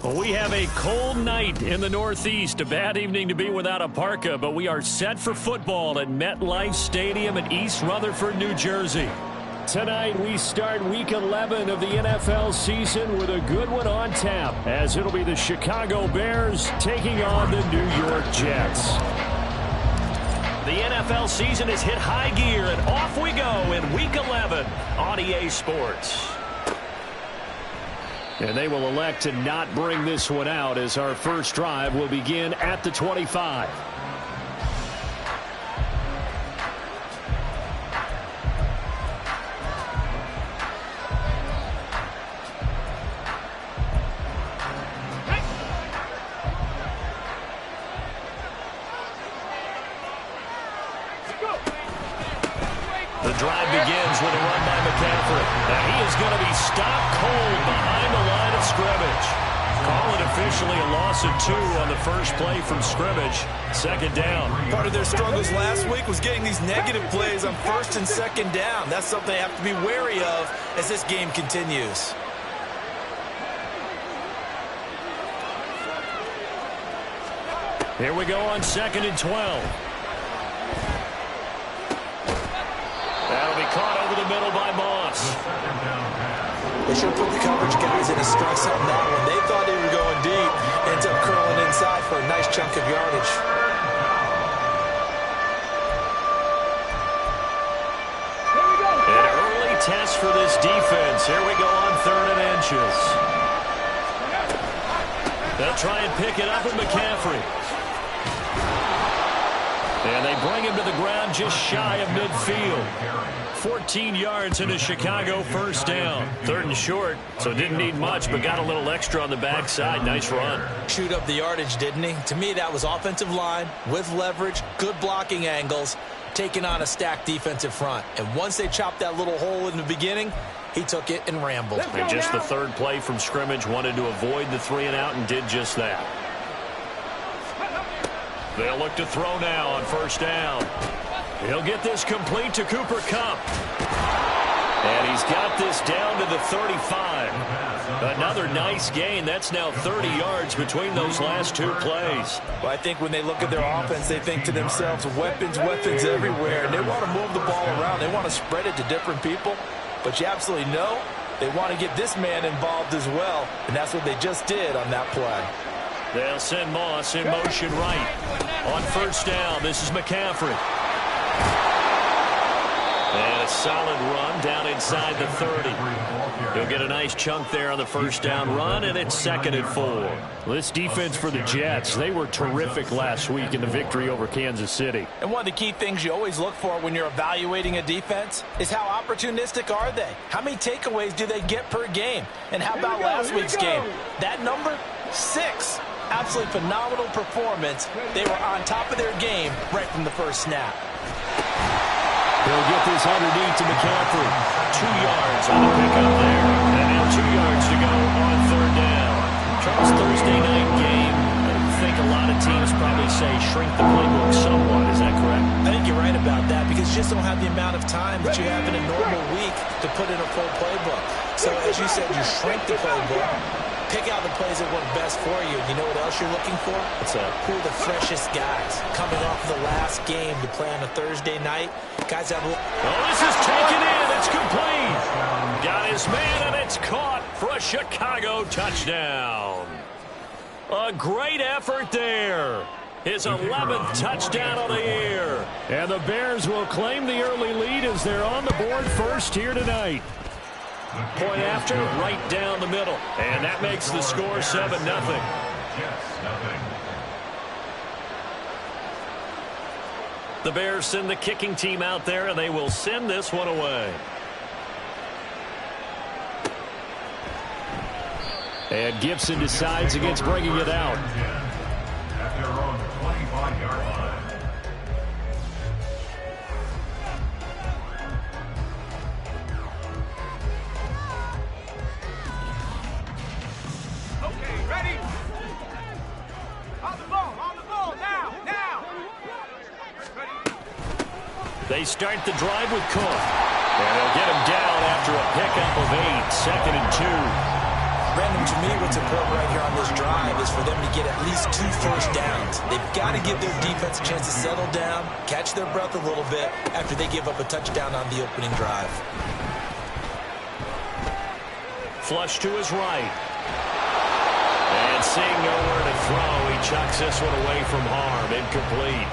We have a cold night in the Northeast. A bad evening to be without a parka, but we are set for football at MetLife Stadium in East Rutherford, New Jersey. Tonight, we start Week 11 of the NFL season with a good one on tap, as it'll be the Chicago Bears taking on the New York Jets. The NFL season has hit high gear, and off we go in Week 11 on EA Sports. And they will elect to not bring this one out, as our first drive will begin at the 25. The drive begins with a run by McCaffrey. And he is going to be stopped cold behind the line of scrimmage. Call it officially a loss of 2 on the first play from scrimmage. Second down. Part of their struggles last week was getting these negative plays on first and second down. That's something they have to be wary of as this game continues. Here we go on 2nd and 12. That'll be caught over the middle by Moss. They should put the coverage guys in a stress on that one. They thought they were going deep. Ends up curling inside for a nice chunk of yardage. An early test for this defense. Here we go on 3rd and inches. They'll try and pick it up with McCaffrey. And they bring him to the ground just shy of midfield. 14 yards into Chicago, first down. 3rd and short, so didn't need much, but got a little extra on the backside. Nice run. Shoot up the yardage, didn't he? To me, that was offensive line with leverage, good blocking angles, taking on a stacked defensive front. And once they chopped that little hole in the beginning, he took it and rambled. And just the 3rd play from scrimmage, wanted to avoid the 3 and out and did just that. They'll look to throw now on first down. He'll get this complete to Cooper Kupp. And he's got this down to the 35. Another nice gain. That's now 30 yards between those last 2 plays. Well, I think when they look at their offense, they think to themselves, weapons, weapons everywhere. And they want to move the ball around. They want to spread it to different people. But you absolutely know they want to get this man involved as well. And that's what they just did on that play. They'll send Moss in motion right. On first down, this is McCaffrey. And a solid run down inside the 30. He'll get a nice chunk there on the first down run, and it's 2nd and 4. Well, this defense for the Jets, they were terrific last week in the victory over Kansas City. And one of the key things you always look for when you're evaluating a defense is how opportunistic are they? How many takeaways do they get per game? And how about last week's game? That number, 6. Absolutely phenomenal performance. They were on top of their game right from the first snap. He'll get this underneath to McCaffrey. 2 yards on the pickup there. And now 2 yards to go on 3rd down. Charles, Thursday night game. I think a lot of teams probably say shrink the playbook somewhat. Is that correct? I think you're right about that because you just don't have the amount of time that you have in a normal week to put in a full playbook. So as you said, you shrink the playbook. Pick out the plays that work best for you. You know what else you're looking for? What's that? Who are the freshest guys coming off the last game to play on a Thursday night? Guys have... Oh, this is taken in. It's complete. Got his man, and it's caught for a Chicago touchdown. A great effort there. His 11th touchdown of the year. And the Bears will claim the early lead as they're on the board first here tonight. Point after, right down the middle. And that makes the score 7-0. The Bears send the kicking team out there, and they will send this one away. And Gibson decides against bringing it out. At their own 25-yard line. They start the drive with Cook. And they'll get him down after a pickup of 8. 2nd and 2. Brandon, to me, what's important right here on this drive is for them to get at least 2 first downs. They've got to give their defense a chance to settle down, catch their breath a little bit after they give up a touchdown on the opening drive. Flush to his right. And seeing nowhere to throw, he chucks this one away from harm. Incomplete.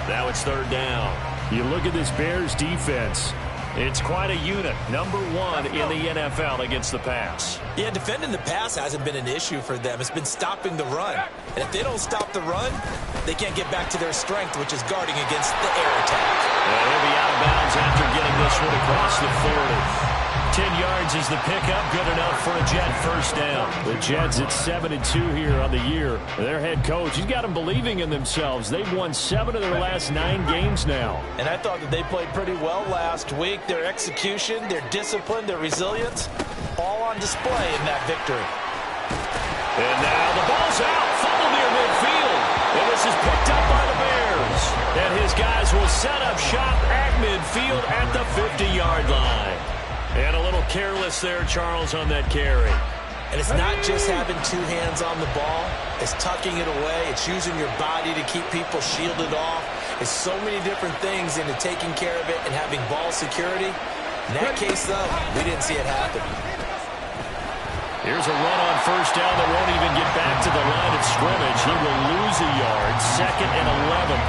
Now it's 3rd down. You look at this Bears defense. It's quite a unit. Number 1 in the NFL against the pass. Yeah, defending the pass hasn't been an issue for them. It's been stopping the run. And if they don't stop the run, they can't get back to their strength, which is guarding against the air attack. And he'll be out of bounds after getting this one across the 40. 10 yards is the pickup. Good enough for a Jet first down. The Jets at 7-2 here on the year. Their head coach, he's got them believing in themselves. They've won 7 of their last 9 games now. And I thought that they played pretty well last week. Their execution, their discipline, their resilience, all on display in that victory. And now the ball's out. Fumble near midfield. And this is picked up by the Bears. And his guys will set up shop at midfield at the 50-yard line. And a little careless there, Charles, on that carry. And it's not just having 2 hands on the ball. It's tucking it away. It's using your body to keep people shielded off. It's so many different things into taking care of it and having ball security. In that case, though, we didn't see it happen. Here's a run on first down that won't even get back to the line of scrimmage. He will lose a yard. 2nd and 11.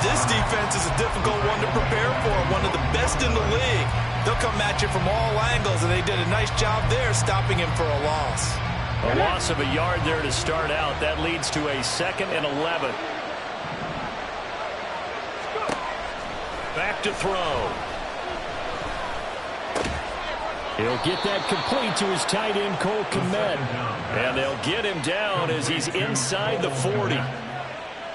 This defense is a difficult one to prepare for, one of the best in the league. They'll come at you from all angles, and they did a nice job there stopping him for a loss. A loss of a yard there to start out. That leads to a 2nd and 11. Back to throw. He'll get that complete to his tight end, Cole Kmet. And they'll get him down as he's inside the 40.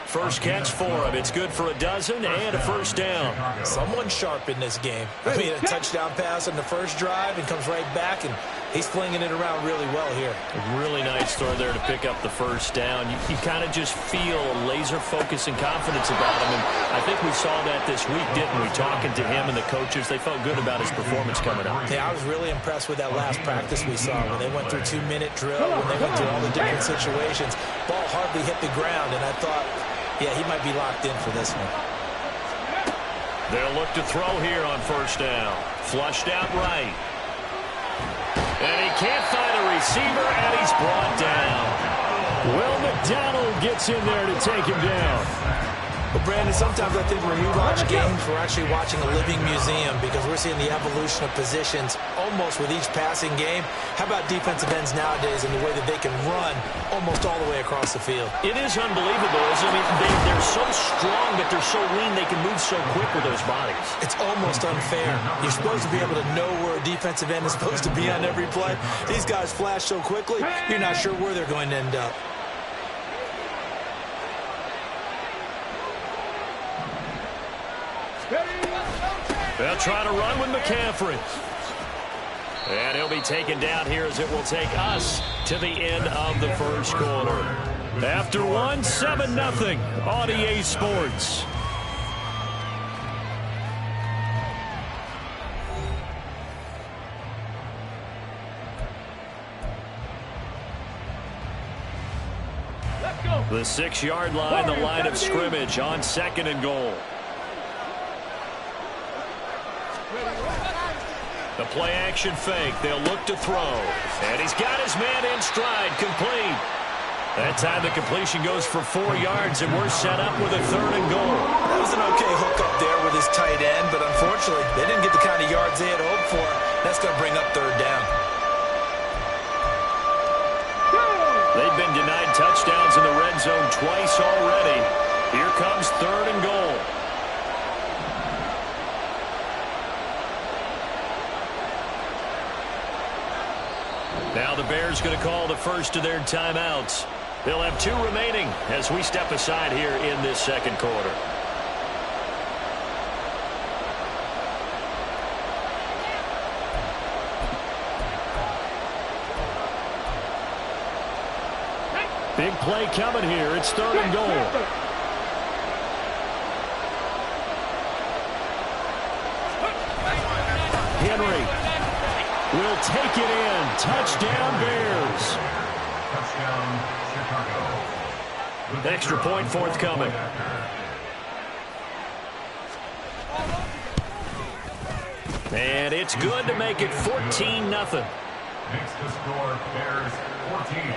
First catch for him. It's good for a dozen and a first down. Someone sharp in this game. I mean, a touchdown pass on the first drive and comes right back, and he's flinging it around really well here. A really nice throw there to pick up the first down. You kind of just feel laser focus and confidence about him, and I think we saw that this week, didn't we? Talking to him and the coaches, they felt good about his performance coming up. Yeah, I was really impressed with that last practice we saw when they went through 2-minute drill, when they went through all the different situations. Ball hardly hit the ground, and I thought, yeah, he might be locked in for this one. They'll look to throw here on first down. Flushed out right. And he can't find a receiver, and he's brought down. Will McDonald gets in there to take him down. Well, Brandon, sometimes I think when we watch games, we're actually watching a living museum because we're seeing the evolution of positions almost with each passing game. How about defensive ends nowadays and the way that they can run almost all the way across the field? It is unbelievable. I mean, they're so strong, but they're so lean. They can move so quick with those bodies. It's almost unfair. You're supposed to be able to know where a defensive end is supposed to be on every play. These guys flash so quickly, you're not sure where they're going to end up. They'll try to run with McCaffrey. And he'll be taken down here as it will take us to the end of the first quarter. After one, 7-0 on EA Sports. The 6-yard line, the line of scrimmage on 2nd and goal. The play-action fake. They'll look to throw. And he's got his man in stride. Complete. That time the completion goes for 4 yards, and we're set up with a 3rd and goal. That was an okay hook up there with his tight end, but unfortunately, they didn't get the kind of yards they had hoped for. That's going to bring up 3rd down. They've been denied touchdowns in the red zone twice already. Here comes 3rd and goal. Now the Bears going to call the first of their timeouts. They'll have 2 remaining as we step aside here in this second quarter. Big play coming here. It's 3rd and goal. Henry. will take it in. Touchdown, Bears. Touchdown, Chicago. Extra point forthcoming. And it's good to make it 14-0. Makes the score Bears 14,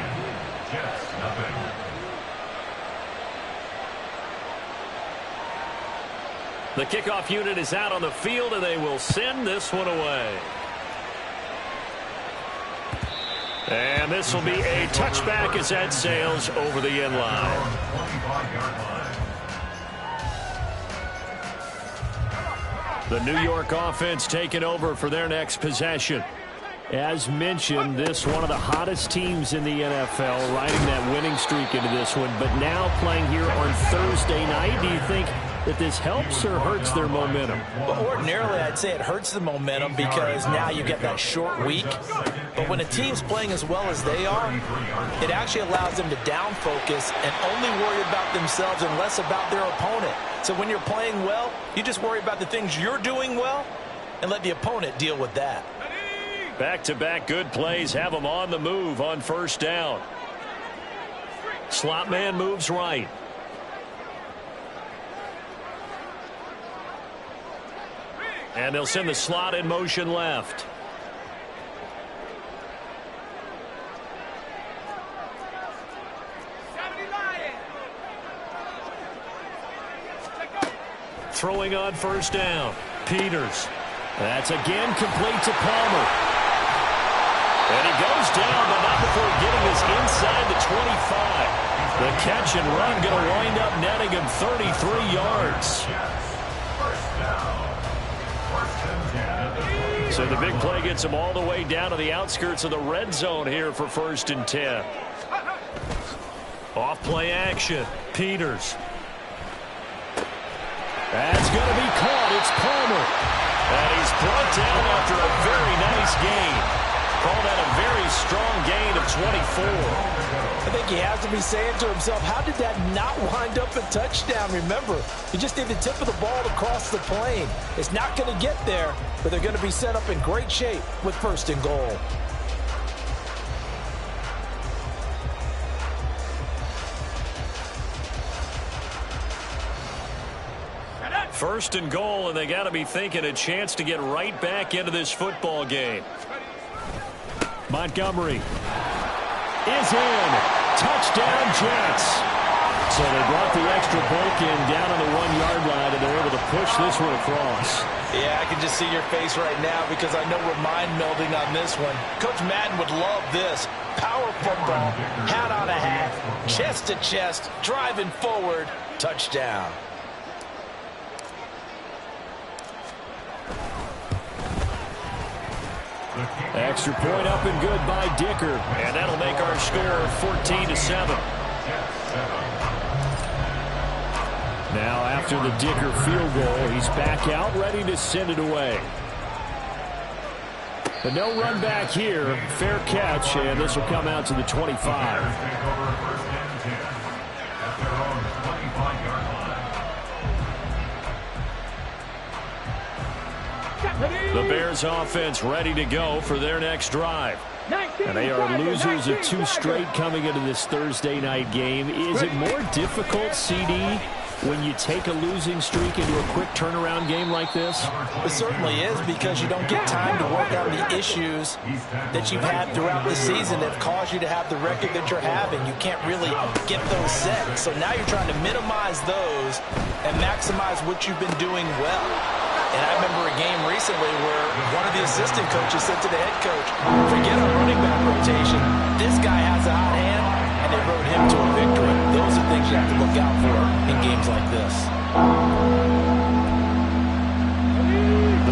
Jets nothing. The kickoff unit is out on the field, and they will send this one away. And this will be a touchback as that sails over the end line. 25-yard line. The New York offense taking over for their next possession. As mentioned, this one of the hottest teams in the NFL, riding that winning streak into this one, but now playing here on Thursday night. Do you think that this helps or hurts their momentum? Well, ordinarily, I'd say it hurts the momentum because now you get that short week. But when a team's playing as well as they are, it actually allows them to down focus and only worry about themselves and less about their opponent. So when you're playing well, you just worry about the things you're doing well and let the opponent deal with that. Back-to-back good plays have them on the move on first down. Slot man moves right. And they'll send the slot in motion left. Throwing on first down. Peters. That's again complete to Palmer. And he goes down, but not before getting us inside the 25. The catch and run going to wind up netting him 33 yards. So the big play gets him all the way down to the outskirts of the red zone here for 1st and 10. Off play action. Peters. That's going to be caught. It's Palmer. And he's brought down after a very nice gain. Call that a very strong gain of 24. I think he has to be saying to himself, how did that not wind up a touchdown? Remember, you just need the tip of the ball to cross the plane. It's not going to get there, but they're going to be set up in great shape with 1st and goal. First and goal, and they got to be thinking a chance to get right back into this football game. Montgomery is in. Touchdown, Jets. So they brought the extra bulk in down on the 1-yard line, and they're able to push this one across. Yeah, I can just see your face right now because I know we're mind melding on this one. Coach Madden would love this. Power football, hat on a hat, chest to chest, driving forward, touchdown. Extra point up and good by Dicker. And that'll make our score 14-7. Now after the Dicker field goal, he's back out, ready to send it away. But no run back here. Fair catch, and this will come out to the 25. The Bears offense ready to go for their next drive. And they are losers of 2 straight coming into this Thursday night game. Is it more difficult, CD, when you take a losing streak into a quick turnaround game like this? It certainly is, because you don't get time to work on the issues that you've had throughout the season that have caused you to have the record that you're having. You can't really get those set. So now you're trying to minimize those and maximize what you've been doing well. And I remember a game recently where one of the assistant coaches said to the head coach, forget our running back rotation. This guy has a hot hand, and they rode him to a victory. Those are things you have to look out for in games like this.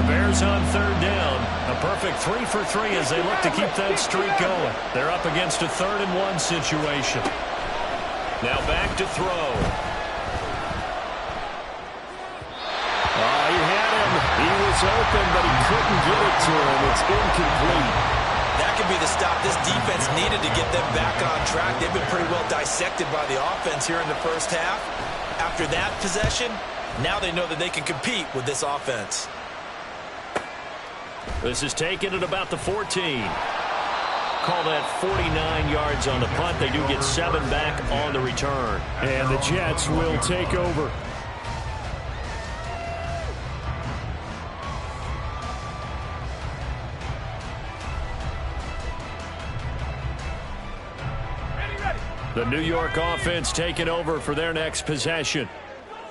The Bears on 3rd down. A perfect 3 for 3 as they look to keep that streak going. They're up against a 3rd and 1 situation. Now back to throw. He was open, but he couldn't get it to him. It's incomplete. That could be the stop this defense needed to get them back on track. They've been pretty well dissected by the offense here in the first half. After that possession, now they know that they can compete with this offense. This is taken at about the 14. Call that 49 yards on the punt. They do get 7 back on the return. And the Jets will take over. The New York offense taking over for their next possession.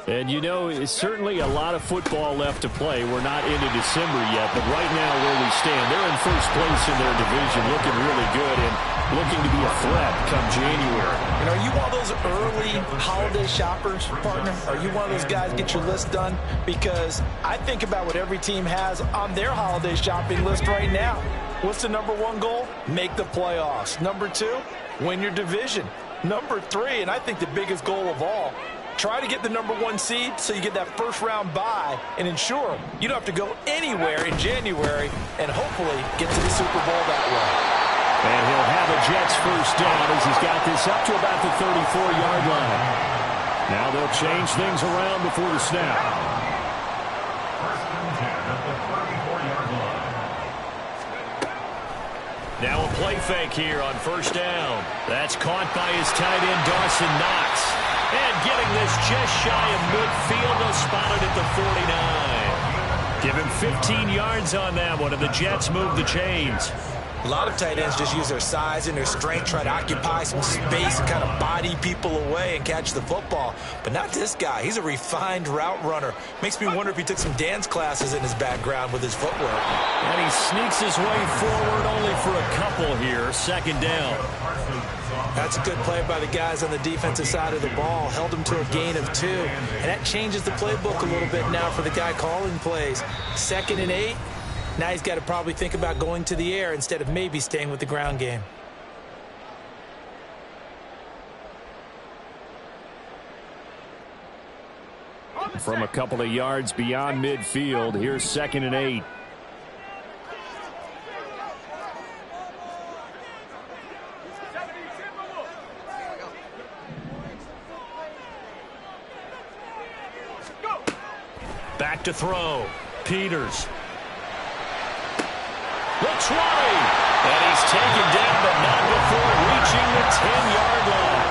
And, you know, it's certainly a lot of football left to play. We're not into December yet, but right now where we stand, they're in first place in their division, looking really good and looking to be a threat come January. And are you one of those early holiday shoppers, partner? Are you one of those guys get your list done? Because I think about what every team has on their holiday shopping list right now. What's the #1 goal? Make the playoffs. #2, win your division. #3, and I think the biggest goal of all, try to get the #1 seed so you get that first-round bye and ensure you don't have to go anywhere in January and hopefully get to the Super Bowl that way. And he'll have a Jets first down as he's got this up to about the 34-yard line. Now they'll change things around before the snap. First and 10 at the 34-yard line. Now a play fake here on first down. That's caught by his tight end, Dawson Knox. And getting this just shy of midfield, they'll spot it at the 49. Give him 15 yards on that one, and the Jets move the chains. A lot of tight ends just use their size and their strength, try to occupy some space and kind of body people away and catch the football. But not this guy. He's a refined route runner. Makes me wonder if he took some dance classes in his background with his footwork. And he sneaks his way forward only for a couple here. Second down. That's a good play by the guys on the defensive side of the ball. Held him to a gain of 2. And that changes the playbook a little bit now for the guy calling plays. 2nd and 8. Now he's got to probably think about going to the air instead of maybe staying with the ground game. From a couple of yards beyond midfield, here's 2nd and 8. Back to throw. Peters. The 20. And he's taken down, but not before reaching the 10-yard line.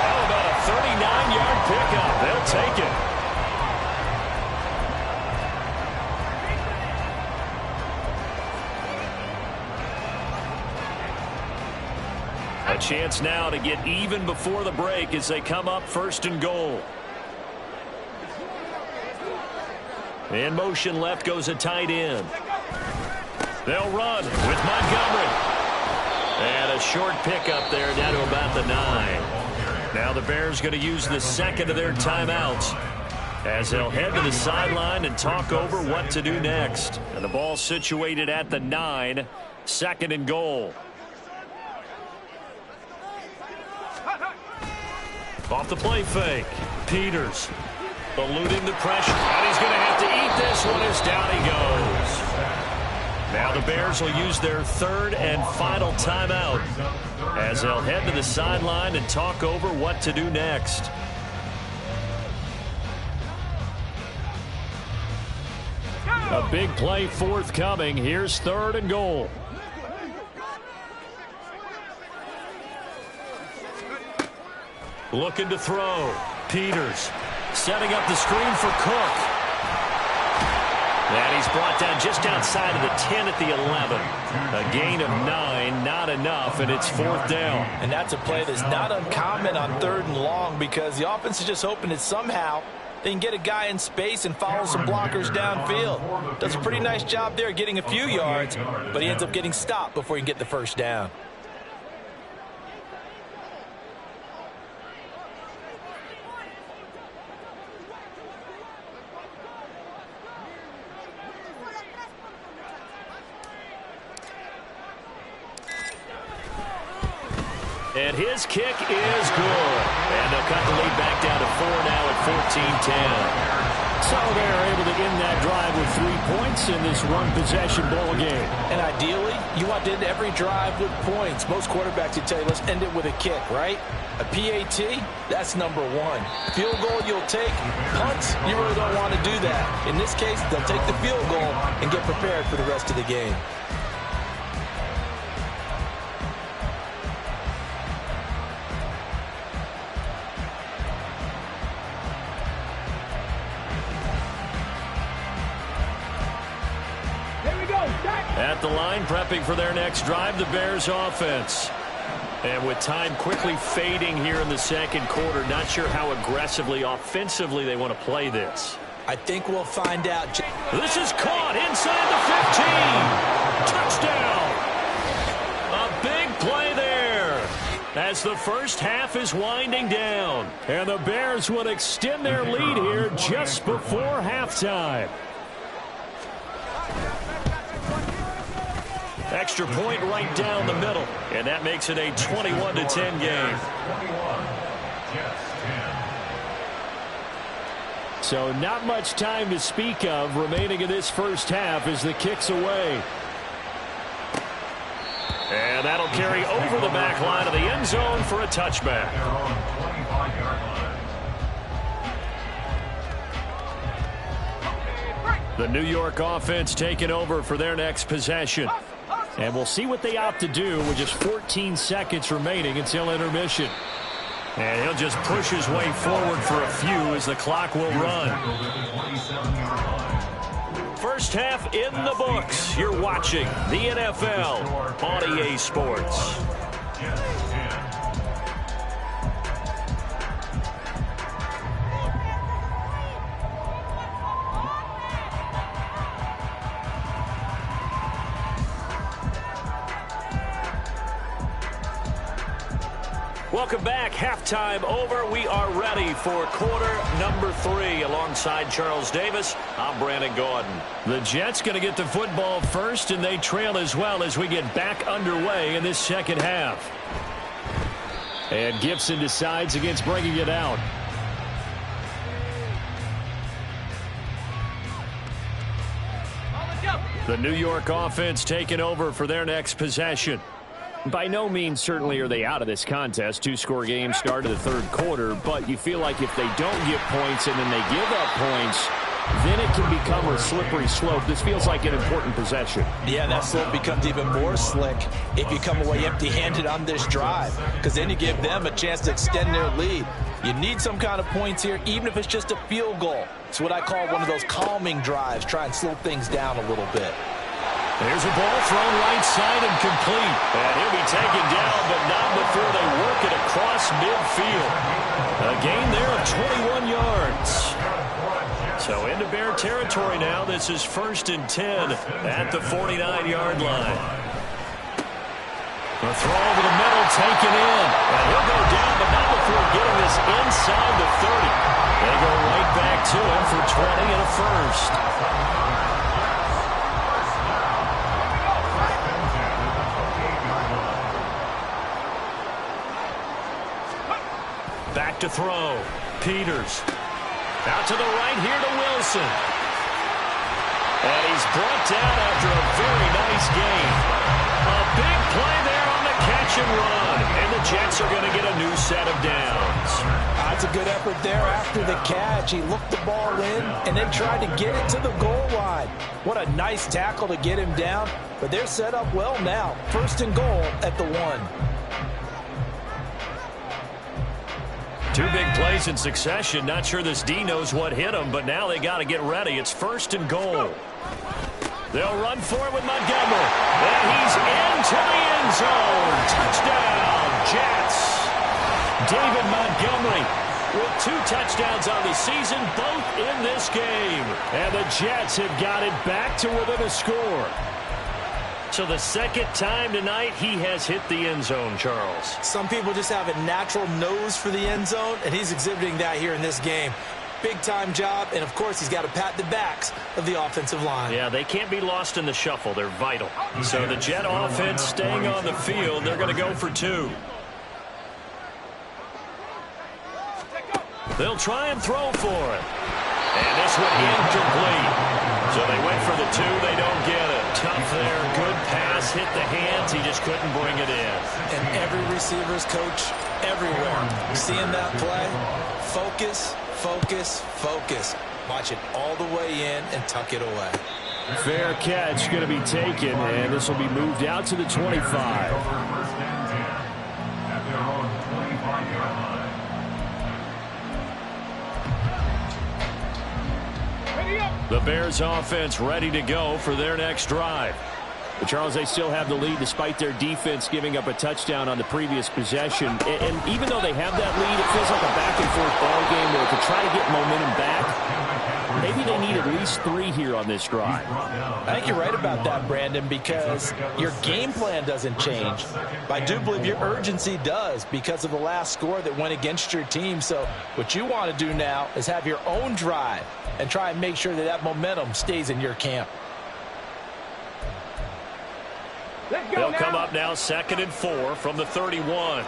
How about a 39-yard pickup? They'll take it. A chance now to get even before the break as they come up 1st and goal. In motion left goes a tight end. They'll run with Montgomery. And a short pickup there down to about the 9. Now the Bears going to use the second of their timeouts as they'll head to the sideline and talk over what to do next. And the ball situated at the 9, 2nd and goal. Off the play fake. Peters eluding the pressure. And he's going to have to eat this one as down he goes. Now the Bears will use their 3rd and final timeout as they'll head to the sideline and talk over what to do next. A big play forthcoming. Here's 3rd and goal. Looking to throw. Peters setting up the screen for Cook. And he's brought down just outside of the 10 at the 11. A gain of 9, not enough, and it's 4th down. And that's a play that's not uncommon on 3rd and long because the offense is just hoping that somehow they can get a guy in space and follow some blockers downfield. Does a pretty nice job there getting a few yards, but he ends up getting stopped before he can get the first down. And his kick is good. And they'll cut the lead back down to 4 now at 14-10. So they're able to end that drive with 3 points in this one-possession ball game. And ideally, you want to end every drive with points. Most quarterbacks would tell you, let's end it with a kick, right? A PAT, that's number one. Field goal you'll take. Punts, you really don't want to do that. In this case, they'll take the field goal and get prepared for the rest of the game. At the line, prepping for their next drive, the Bears offense. And with time quickly fading here in the second quarter, not sure how aggressively, offensively they want to play this. I think we'll find out. This is caught inside the 15. Touchdown. A big play there as the first half is winding down. And the Bears will extend their lead here just before halftime. Extra point right down the middle, and that makes it a 21-10 game. So not much time to speak of remaining in this first half as the kick's away. And that'll carry over the back line of the end zone for a touchback. The New York offense taking over for their next possession. And we'll see what they opt to do with just 14 seconds remaining until intermission. And he'll just push his way forward for a few as the clock will run. First half in the books. You're watching the NFL on EA Sports. Welcome back. Halftime over. We are ready for quarter number 3. Alongside Charles Davis, I'm Brandon Gordon. The Jets going to get the football first, and they trail as well as we get back underway in this second half. And Gibson decides against bringing it out. The New York offense taking over for their next possession. By no means certainly are they out of this contest. Two-score game start of the third quarter, but you feel like if they don't get points and then they give up points, then it can become a slippery slope. This feels like an important possession. Yeah, that slope becomes even more slick if you come away empty-handed on this drive, because then you give them a chance to extend their lead. You need some kind of points here, even if it's just a field goal. It's what I call one of those calming drives. Try and slow things down a little bit. There's a ball thrown right side and complete. And he'll be taken down, but not before they work it across midfield. A gain there of 21 yards. So into Bear territory now. This is 1st and 10 at the 49-yard line. The throw over the middle taken in. And he'll go down, but not before getting this inside the 30. They go right back to him for 20 and a first. Back to throw. Peters. Out to the right here to Wilson. And he's brought down after a very nice gain. A big play there on the catch and run. And the Jets are going to get a new set of downs. That's a good effort there after the catch. He looked the ball in and then tried to get it to the goal line. What a nice tackle to get him down. But they're set up well now. 1st and goal at the 1. Two big plays in succession. Not sure this D knows what hit him, but now they got to get ready. It's 1st and goal. They'll run for it with Montgomery. And he's into the end zone. Touchdown, Jets. David Montgomery with 2 touchdowns on the season, both in this game. And the Jets have got it back to within a score. So the second time tonight he has hit the end zone, Charles. Some people just have a natural nose for the end zone, and he's exhibiting that here in this game. Big-time job, and of course he's got to pat the backs of the offensive line. Yeah, they can't be lost in the shuffle. They're vital. So the Jet offense staying on the field. They're going to go for 2. They'll try and throw for it. And this one incomplete. So they went for the 2. They don't get it. Tough there. Good pass. Hit the hands. He just couldn't bring it in. And every receiver's coach everywhere. Seeing that play, focus, focus, focus. Watch it all the way in and tuck it away. Fair catch going to be taken, and this will be moved out to the 25. First and 10 at their own 25-yard line. The Bears offense ready to go for their next drive. But Charles, they still have the lead despite their defense giving up a touchdown on the previous possession. And even though they have that lead, it feels like a back-and-forth ball game where to try to get momentum back, maybe they need at least 3 here on this drive. I think you're right about that, Brandon, because your game plan doesn't change. But I do believe your urgency does because of the last score that went against your team. So what you want to do now is have your own drive and try and make sure that that momentum stays in your camp. They'll come up now 2nd and 4 from the 31.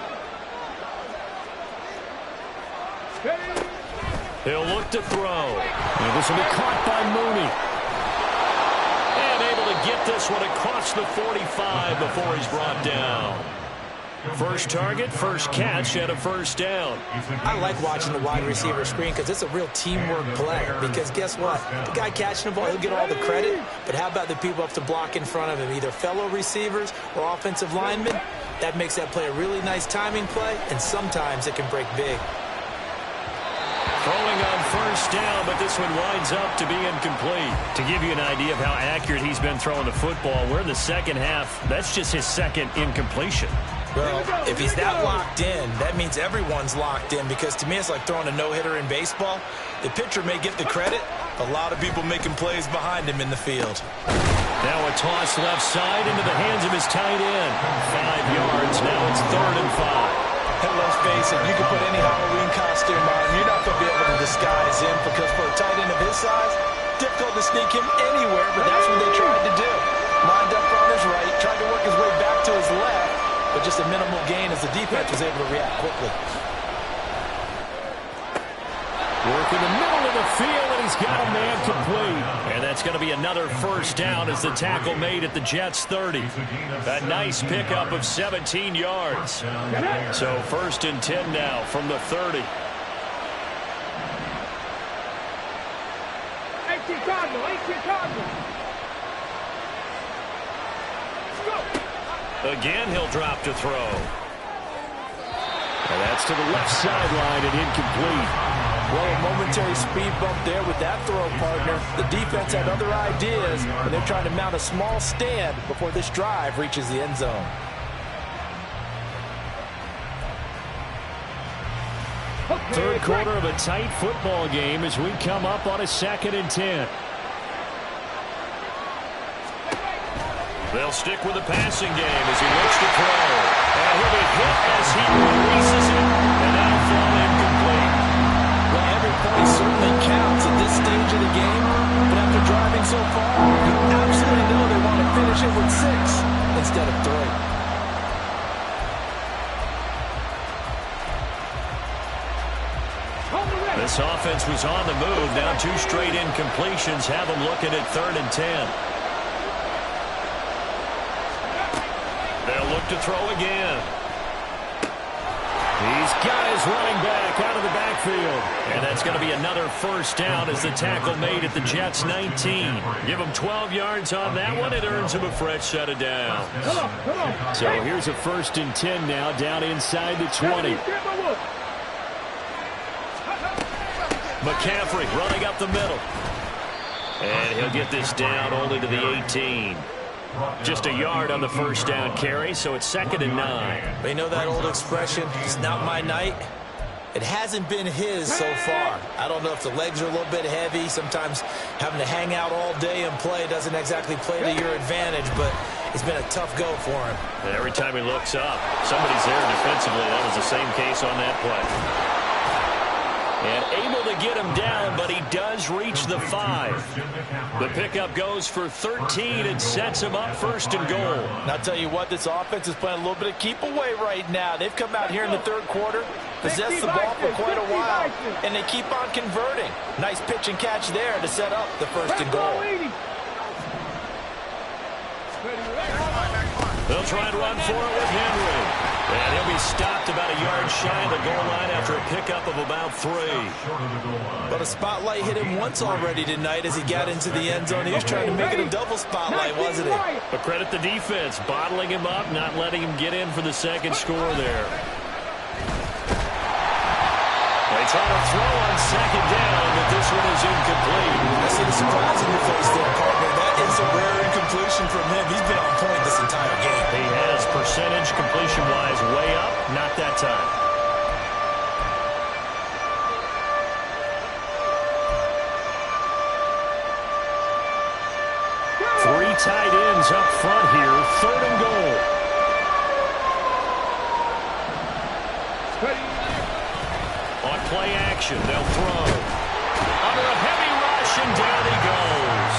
He'll look to throw. And this will be caught by Mooney. And able to get this one across the 45 before he's brought down. First target, first catch, and a first down. I like watching the wide receiver screen because it's a real teamwork play. Because guess what? The guy catching the ball, he'll get all the credit. But how about the people up to block in front of him? Either fellow receivers or offensive linemen. That makes that play a really nice timing play, and sometimes it can break big. Throwing on first down, but this one winds up to be incomplete. To give you an idea of how accurate he's been throwing the football, we're in the second half. That's just his second incompletion. Well, if he's that locked in, that means everyone's locked in, because to me it's like throwing a no-hitter in baseball. The pitcher may get the credit, a lot of people making plays behind him in the field. Now a toss left side into the hands of his tight end. 5 yards, now it's 3rd and 5. And let's face it, you can put any Halloween costume on, you're not going to be able to disguise him, because for a tight end of his size, difficult to sneak him anywhere, but that's what they tried to do. Lined up on his right, tried to work his way back to his left, but just a minimal gain as the defense was able to react quickly. Work in the middle of the field, and he's got a man complete. And that's going to be another first down as the tackle made at the Jets' 30. A nice pickup of 17 yards. So 1st and 10 now from the 30. Again, he'll drop to throw. And that's to the left sideline and incomplete. Well, a momentary speed bump there with that throw, partner. The defense had other ideas, but they're trying to mount a small stand before this drive reaches the end zone. Third quarter of a tight football game as we come up on a 2nd and 10. They'll stick with the passing game as he looks to throw. And he'll be hit as he releases it. And that'll fall incomplete. Well, every play certainly counts at this stage of the game. But after driving so far, you absolutely know they want to finish it with 6 instead of 3. This offense was on the move. Now 2 straight incompletions have them looking at 3rd and 10. They'll look to throw again. He's got his running back out of the backfield. And that's going to be another first down as the tackle made at the Jets' 19. Give him 12 yards on that one. It earns him a fresh set of downs. So here's a 1st and 10 now down inside the 20. McCaffrey running up the middle. And he'll get this down only to the 18. Just a yard on the first down carry, so it's 2nd and 9. They know that old expression, it's not my night. It hasn't been his so far. I don't know if the legs are a little bit heavy. Sometimes having to hang out all day and play doesn't exactly play to your advantage, but it's been a tough go for him. And every time he looks up, somebody's there defensively. That was the same case on that play. And able to get him down, but he does reach the 5. The pickup goes for 13 and sets him up first and goal. And I'll tell you what, this offense is playing a little bit of keep away right now. They've come out here in the third quarter, possessed the ball for quite a while, and they keep on converting. Nice pitch and catch there to set up the first and goal. They'll try and run for it with Henry. And he'll be stopped about a yard shy of the goal line after a pickup of about 3. But a spotlight hit him once already tonight as he got into the end zone. He was trying to make it a double spotlight, wasn't he? But credit the defense, bottling him up, not letting him get in for the second score there. They try to throw on second down, but this one is incomplete. I see the surprise in your face there, partner. That is a rare incompletion from him. He's been on point this entire game. He has percentage completion-wise way up, not that time. Three tight ends up front here, third and goal. On play action, they'll throw. Under a heavy rush, and down he goes.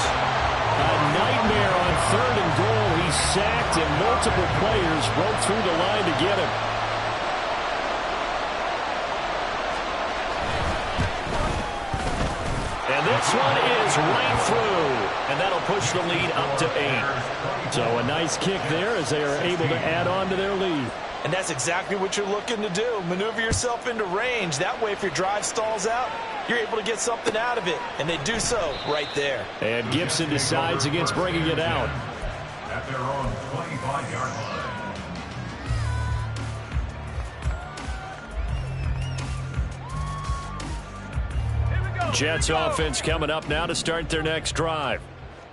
A nightmare on third and goal. He's sacked, and multiple players broke through the line to get him. And this one is right through, and that'll push the lead up to 8. So a nice kick there as they are able to add on to their lead. And that's exactly what you're looking to do. Maneuver yourself into range. That way, if your drive stalls out, you're able to get something out of it. And they do so right there. And Gibson decides against bringing it out. At their own 25-yard line. Jets offense coming up now to start their next drive.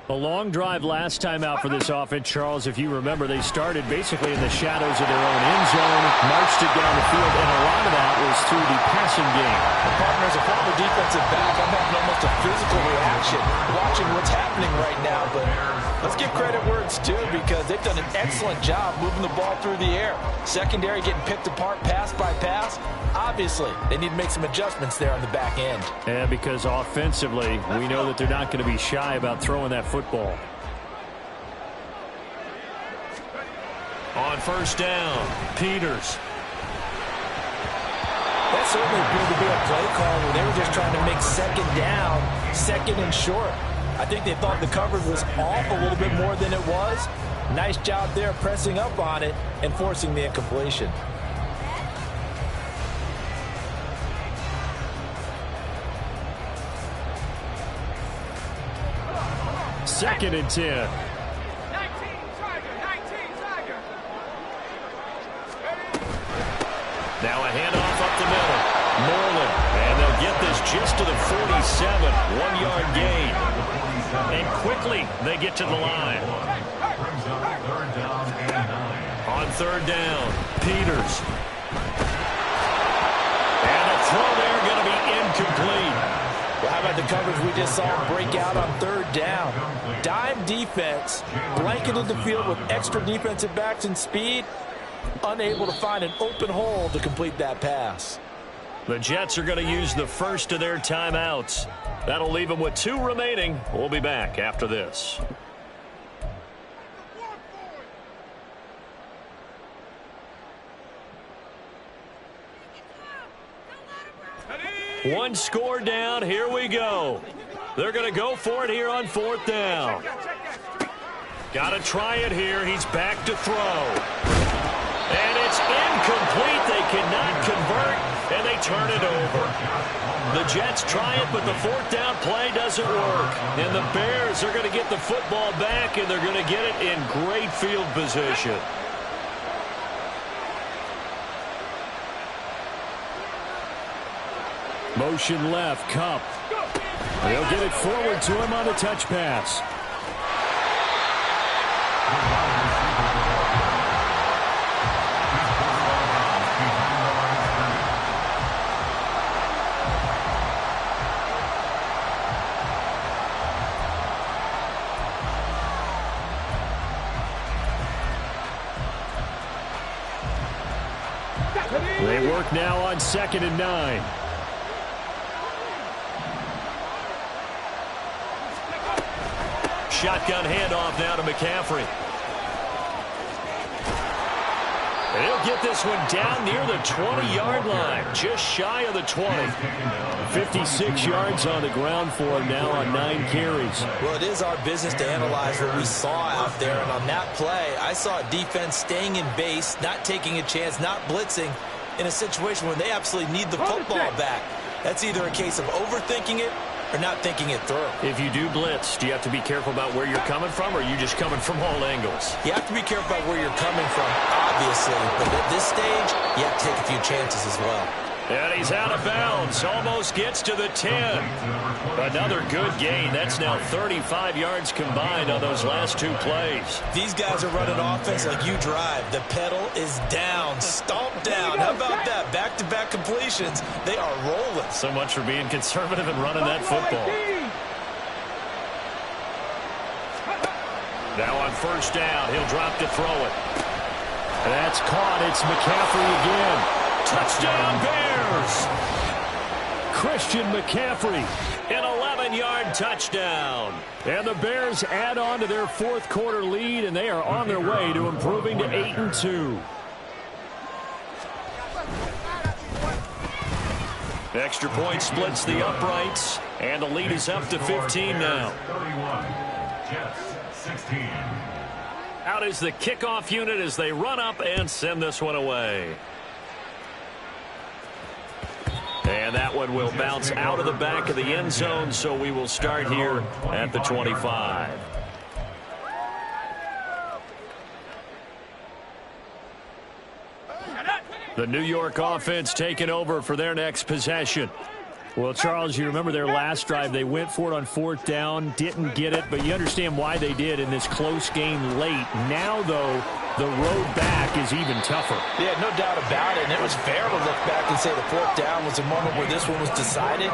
A long drive last time out for this offense, Charles. If you remember, they started basically in the shadows of their own end zone, marched it down the field, and a lot of that was through the passing game. The partner, as a former defensive back, I'm having almost a physical reaction watching what's happening right now. But let's give credit where it's due because they've done an excellent job moving the ball through the air. Secondary getting picked apart pass by pass. Obviously, they need to make some adjustments there on the back end. And because offensively, we know that they're not going to be shy about throwing that football. On first down, Peters. That certainly appeared to be a play call where they were just trying to make second down, second and short. I think they thought the coverage was off a little bit more than it was. Nice job there pressing up on it and forcing the incompletion. Second and 10. 19 Tiger. Now a handoff up the middle. Moreland. And they'll get this just to the 47. 1-yard gain. And quickly they get to the line. On third down, Peters. And a throw there going to be incomplete. Well, how about the coverage we just saw break out on third down? Dime defense, blanketed the field with extra defensive backs and speed, unable to find an open hole to complete that pass. The Jets are going to use the first of their timeouts. That'll leave them with 2 remaining. We'll be back after this. One score down. Here we go. They're going to go for it here on fourth down. Got to try it here. He's back to throw. And it's incomplete. They cannot convert, and they turn it over. The Jets try it, but the fourth down play doesn't work. And the Bears are going to get the football back, and they're going to get it in great field position. Motion left, Cup. They'll get it forward to him on the touch pass. They work now on 2nd and 9. shotgun handoff now to McCaffrey. And he'll get this one down near the 20-yard line, just shy of the 20. 56 yards on the ground for him now on 9 carries. Well, it is our business to analyze what we saw out there. And on that play, I saw a defense staying in base, not taking a chance, not blitzing in a situation when they absolutely need the football back. That's either a case of overthinking it or not thinking it through. If you do blitz, do you have to be careful about where you're coming from, or are you just coming from all angles? You have to be careful about where you're coming from, obviously. But at this stage, you have to take a few chances as well. And he's out of bounds. Almost gets to the 10. Another good gain. That's now 35 yards combined on those last 2 plays. These guys are running offense like you drive. The pedal is down, stomp down. How about that? Back-to-back completions. They are rolling. So much for being conservative and running that football. Now on first down, he'll drop to throw it. That's caught. It's McCaffrey again. Touchdown, Bears! Christian McCaffrey, an 11-yard touchdown. And the Bears add on to their 4th quarter lead, and they are on their way to improving to 8-2. Extra point splits the uprights, and the lead is up to 15 now. 31, Jets 16. Out is the kickoff unit as they run up and send this one away. And that one will bounce out of the back of the end zone, so we will start here at the 25. The New York offense taking over for their next possession. Well, Charles, you remember their last drive. They went for it on 4th down, didn't get it, but you understand why they did in this close game late. Now, though, the road back is even tougher. Yeah, no doubt about it, and it was fair to look back and say the 4th down was the moment where this one was decided.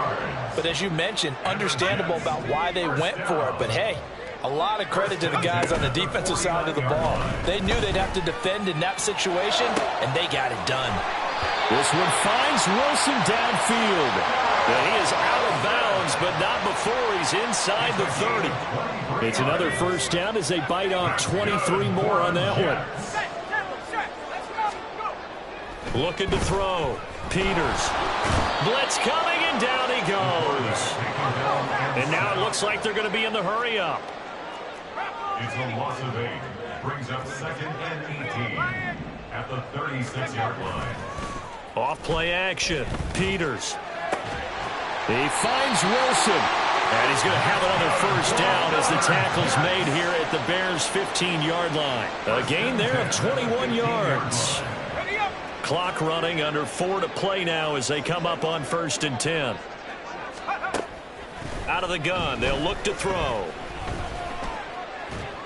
But as you mentioned, understandable about why they went for it. But, hey, a lot of credit to the guys on the defensive side of the ball. They knew they'd have to defend in that situation, and they got it done. This one finds Wilson downfield. And he is out of bounds, but not before he's inside the 30. It's another first down as they bite off 23 more on that one. Looking to throw. Peters. Blitz coming, and down he goes. And now it looks like they're going to be in the hurry-up. It's a loss of 8. Brings up 2nd and 18 at the 36-yard line. Off play action. Peters. He finds Wilson. And he's going to have another first down as the tackle's made here at the Bears' 15-yard line. A gain there of 21 yards. Clock running, under 4 to play now as they come up on 1st and 10. Out of the gun, they'll look to throw.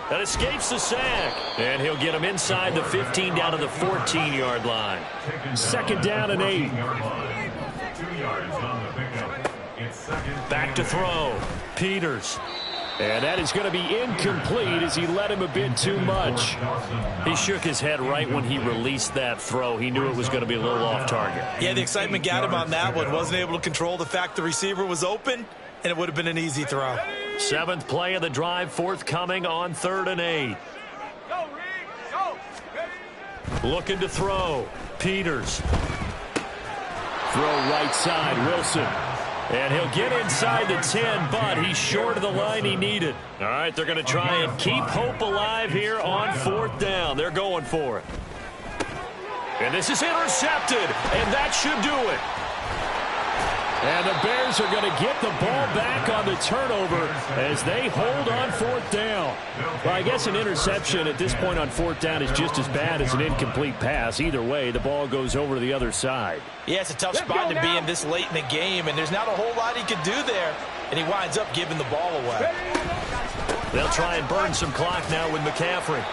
That escapes the sack. And he'll get him inside the 15 down to the 14-yard line. 2nd down and 8. 2 yards on the pickup. It's 2nd. Back to throw. Peters. And that is going to be incomplete as he led him a bit too much. He shook his head right when he released that throw. He knew it was going to be a little off target. Yeah, the excitement got him on that one. Wasn't able to control the fact the receiver was open, and it would have been an easy throw. 7th play of the drive, forthcoming on 3rd and 8. Looking to throw. Peters. Throw right side, Wilson. And he'll get inside the 10, but he's short of the line he needed. All right, they're going to try and keep hope alive here on 4th down. They're going for it. And this is intercepted, and that should do it. And the Bears are going to get the ball back on the turnover as they hold on 4th down. Well, I guess an interception at this point on 4th down is just as bad as an incomplete pass. Either way, the ball goes over to the other side. Yeah, it's a tough spot to be in this late in the game, and there's not a whole lot he could do there, and he winds up giving the ball away. They'll try and burn some clock now with McCaffrey.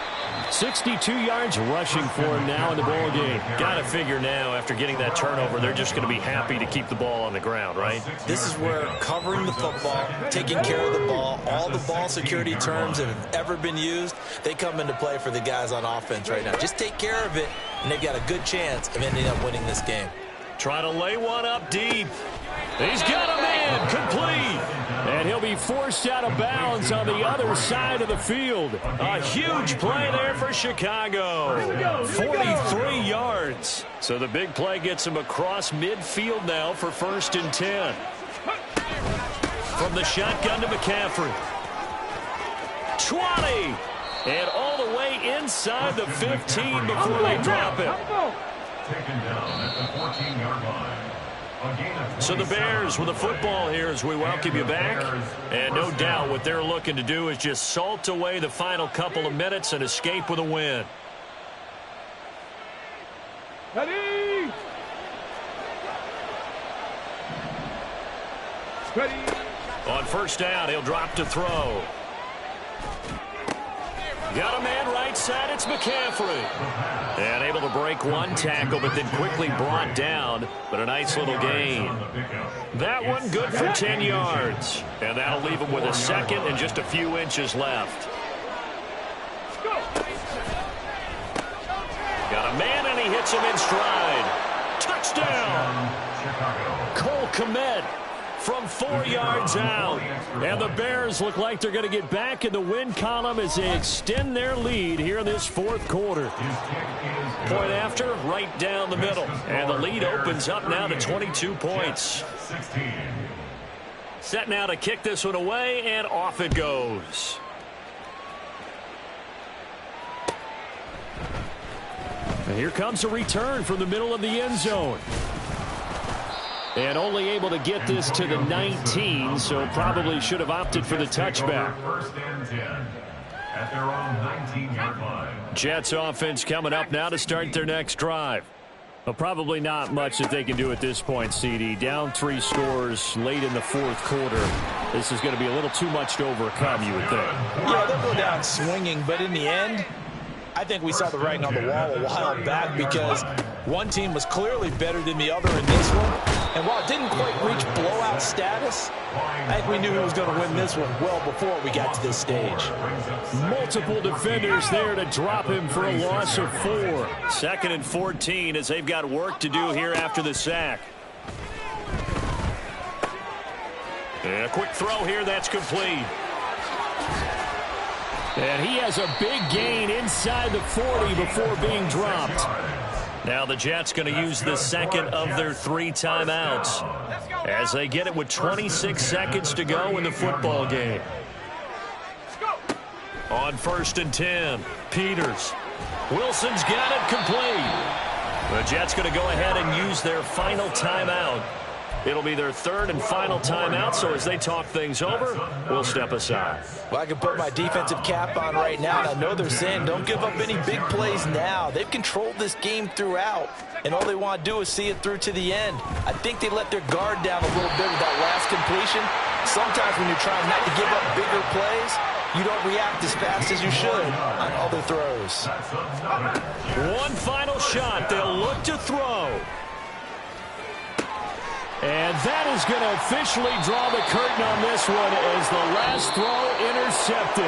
62 yards rushing for him now in the ball game. Got to figure now, after getting that turnover, they're just going to be happy to keep the ball on the ground, right? This is where covering the football, taking care of the ball, all the ball security terms that have ever been used, they come into play for the guys on offense right now. Just take care of it, and they've got a good chance of ending up winning this game. Try to lay one up deep. He's got him in, complete. And he'll be forced out of bounds on the other side of the field. A huge play there for Chicago. 43 yards. So the big play gets him across midfield now for 1st and 10. From the shotgun to McCaffrey. 20. And all the way inside the 15 before they drop him. Taken down at the 14-yard line. So the Bears with the football here as we welcome you back. And no doubt what they're looking to do is just salt away the final couple of minutes and escape with a win. Ready. Ready. On 1st down, he'll drop to throw. Got a man right side, it's McCaffrey. And able to break one tackle, but then quickly brought down. But a nice little gain. That one good for 10 yards. And that'll leave him with a second and just a few inches left. Got a man, and he hits him in stride. Touchdown! Cole Kmet from 4 yards out. And the Bears look like they're going to get back in the win column as they extend their lead here in this 4th quarter. Point after, right down the middle. And the lead opens up now to 22 points. Set now to kick this one away, and off it goes. And here comes a return from the middle of the end zone. And only able to get this to the 19, so probably should have opted for the touchback. 1st and 10 at their own 19-yard line. Jets offense coming up now to start their next drive. Well, probably not much that they can do at this point, CD. Down 3 scores late in the 4th quarter. This is going to be a little too much to overcome, you would think. Yeah, they'll go down swinging, but in the end, I think we saw the writing on the wall a while back because one team was clearly better than the other in this one. And while it didn't quite reach blowout status, I think we knew who was going to win this one well before we got to this stage. Multiple defenders there to drop him for a loss of 4. 2nd and 14 as they've got work to do here after the sack. And a quick throw here, that's complete. And he has a big gain inside the 40 before being dropped. Now the Jets going to use the 2nd of their 3 timeouts as they get it with 26 seconds to go in the football game. On 1st and 10, Peters. Wilson's got it complete. The Jets going to go ahead and use their final timeout. It'll be their 3rd and final timeout, so as they talk things over, we'll step aside. Well, I can put my defensive cap on right now, and I know they're saying don't give up any big plays now. They've controlled this game throughout, and all they want to do is see it through to the end. I think they let their guard down a little bit with that last completion. Sometimes when you're trying not to give up bigger plays, you don't react as fast as you should on other throws. One final shot. They'll look to throw. And that is going to officially draw the curtain on this one as the last throw intercepted.